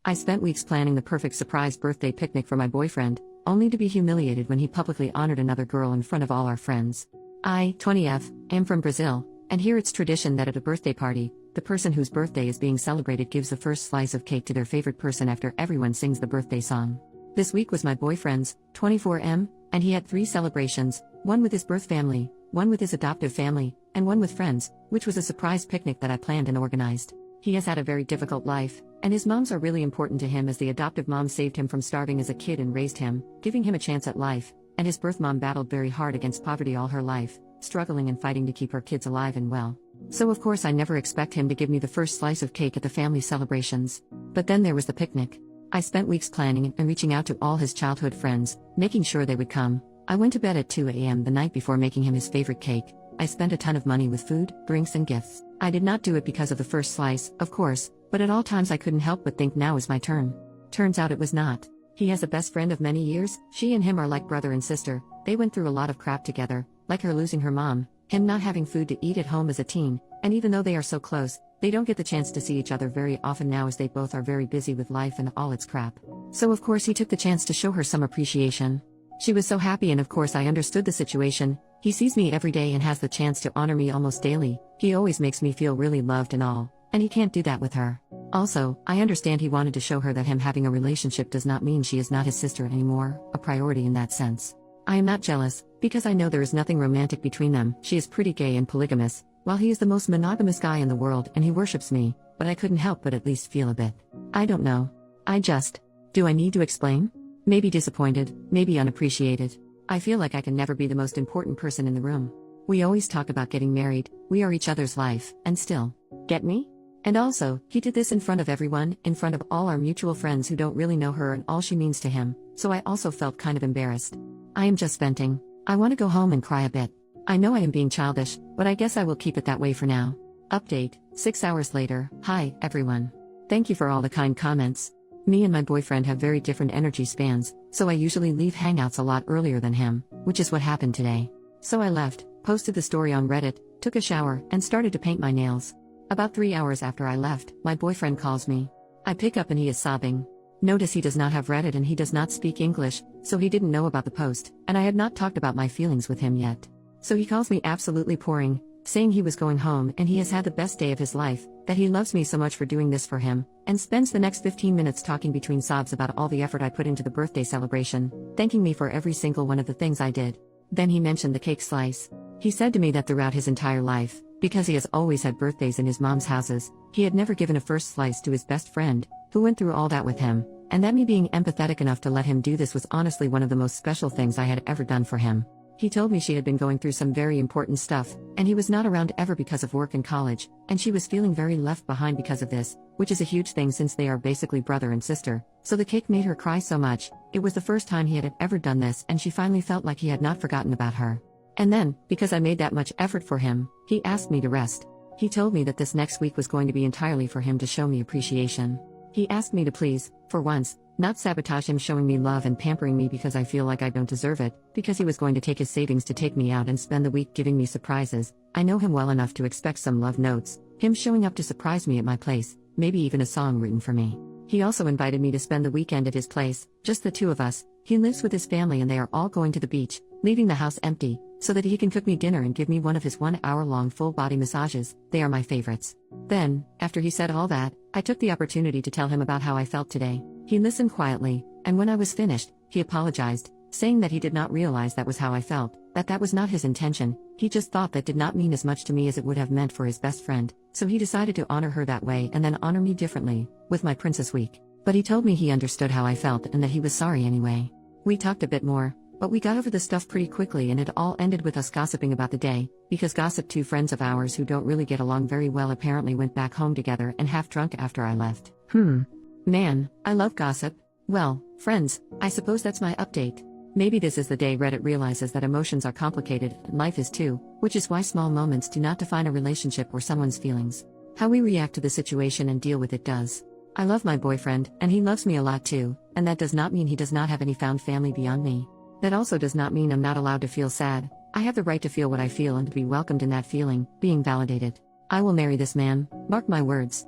I spent weeks planning the perfect surprise birthday picnic for my boyfriend, only to be humiliated when he publicly honored another girl in front of all our friends. I, 20F, am from Brazil, and here it's tradition that at a birthday party, the person whose birthday is being celebrated gives the first slice of cake to their favorite person after everyone sings the birthday song. This week was my boyfriend's, 24M, and he had 3 celebrations, one with his birth family, one with his adoptive family, and one with friends, which was a surprise picnic that I planned and organized. He has had a very difficult life, and his moms are really important to him as the adoptive mom saved him from starving as a kid and raised him, giving him a chance at life, and his birth mom battled very hard against poverty all her life, struggling and fighting to keep her kids alive and well. So of course I never expect him to give me the first slice of cake at the family celebrations. But then there was the picnic. I spent weeks planning and reaching out to all his childhood friends, making sure they would come. I went to bed at 2 a.m. the night before making him his favorite cake. I spent a ton of money with food, drinks and gifts. I did not do it because of the first slice, of course, but at all times I couldn't help but think now is my turn. Turns out it was not. He has a best friend of many years, she and him are like brother and sister, they went through a lot of crap together, like her losing her mom, him not having food to eat at home as a teen, and even though they are so close, they don't get the chance to see each other very often now as they both are very busy with life and all its crap. So of course he took the chance to show her some appreciation. She was so happy and of course I understood the situation. He sees me every day and has the chance to honor me almost daily. He always makes me feel really loved and all, and he can't do that with her. Also, I understand he wanted to show her that him having a relationship does not mean she is not his sister anymore, a priority in that sense. I am not jealous, because I know there is nothing romantic between them. She is pretty gay and polygamous, while he is the most monogamous guy in the world and he worships me, but I couldn't help but at least feel a bit. I don't know. Do I need to explain? Maybe disappointed, maybe unappreciated. I feel like I can never be the most important person in the room. We always talk about getting married, we are each other's life, and still. Get me? And also, he did this in front of everyone, in front of all our mutual friends who don't really know her and all she means to him, so I also felt kind of embarrassed. I am just venting. I want to go home and cry a bit. I know I am being childish, but I guess I will keep it that way for now. Update, 6 hours later. Hi, everyone. Thank you for all the kind comments. Me and my boyfriend have very different energy spans, so I usually leave hangouts a lot earlier than him, which is what happened today. So I left, posted the story on Reddit, took a shower, and started to paint my nails. About 3 hours after I left, my boyfriend calls me. I pick up and he is sobbing. Notice he does not have Reddit and he does not speak English, so he didn't know about the post, and I had not talked about my feelings with him yet. So he calls me absolutely pouring, saying he was going home and he has had the best day of his life, that he loves me so much for doing this for him, and spends the next 15 minutes talking between sobs about all the effort I put into the birthday celebration, thanking me for every single one of the things I did. Then he mentioned the cake slice. He said to me that throughout his entire life, because he has always had birthdays in his mom's houses, he had never given a first slice to his best friend, who went through all that with him, and that me being empathetic enough to let him do this was honestly one of the most special things I had ever done for him. He told me she had been going through some very important stuff, and he was not around ever because of work and college, and she was feeling very left behind because of this, which is a huge thing since they are basically brother and sister, so the cake made her cry so much. It was the first time he had ever done this and she finally felt like he had not forgotten about her. And then, because I made that much effort for him, he asked me to rest. He told me that this next week was going to be entirely for him to show me appreciation. He asked me to please, for once, not sabotage him showing me love and pampering me because I feel like I don't deserve it, because he was going to take his savings to take me out and spend the week giving me surprises. I know him well enough to expect some love notes, him showing up to surprise me at my place, maybe even a song written for me. He also invited me to spend the weekend at his place, just the two of us. He lives with his family and they are all going to the beach, leaving the house empty, so that he can cook me dinner and give me one of his 1-hour-long full-body massages. They are my favorites. Then, after he said all that, I took the opportunity to tell him about how I felt today. He listened quietly, and when I was finished, he apologized, saying that he did not realize that was how I felt, that was not his intention. He just thought that did not mean as much to me as it would have meant for his best friend, so he decided to honor her that way and then honor me differently, with my Princess Week. But he told me he understood how I felt and that he was sorry anyway. We talked a bit more, but we got over the stuff pretty quickly and it all ended with us gossiping about the day, because two friends of ours who don't really get along very well apparently went back home together and half drunk after I left. Man, I love gossip. Well, friends, I suppose that's my update. Maybe this is the day Reddit realizes that emotions are complicated, and life is too, which is why small moments do not define a relationship or someone's feelings. How we react to the situation and deal with it does. I love my boyfriend, and he loves me a lot too, and that does not mean he does not have any found family beyond me. That also does not mean I'm not allowed to feel sad. I have the right to feel what I feel and to be welcomed in that feeling, being validated. I will marry this man, mark my words.